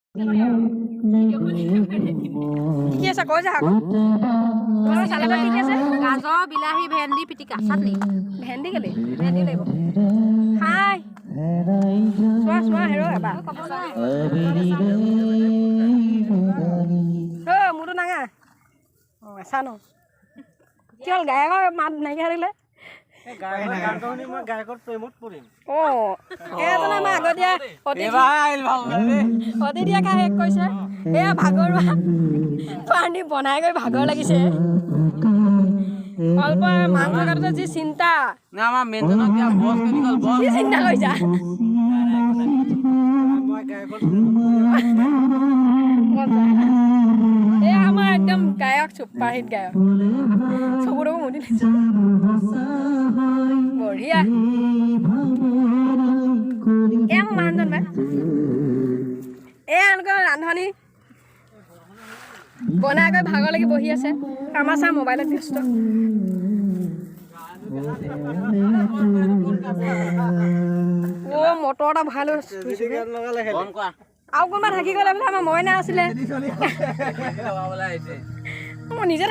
কি আছে কৈ যা আকৌ তোমাৰ চালাডত কি আছে গাজৰ বিলাহী ভেন্দি পিটিকা চাটনি ভেন্দি কেলে ভেন্দি লাগিব হাই চোৱা হেৰ এবাৰ মোৰতো নাঙা অঁ আছা ন কি হ'ল গায়কৰ মাত নাইকিয়া থাকিলে অতিথিয়াকে শেষ কৰিছে এয়া ভাগৰুৱা পানী বনাই গৈ ভাগৰ লাগিছে অল্প মাংস কাটোতে যি চিন্তা কি চিন্তা কৰিছা এয়া আমাৰ একদম গায়ক চুপাৰহিট গায়ক চকুতো মুদি বঢ়িয়া এয়া মোৰ মানুহজন বাই এয়া এনেকুৱা ৰান্ধনি বনাই গৈ ভাগৰ লাগি বহি আছে আমাৰ চা মোবাইলত ব্যস্ত মটৰ এটা ভাল আৰু কোনোবা থাকি গ'লে বোলে আমাৰ মইনা আছিলে মই নিজে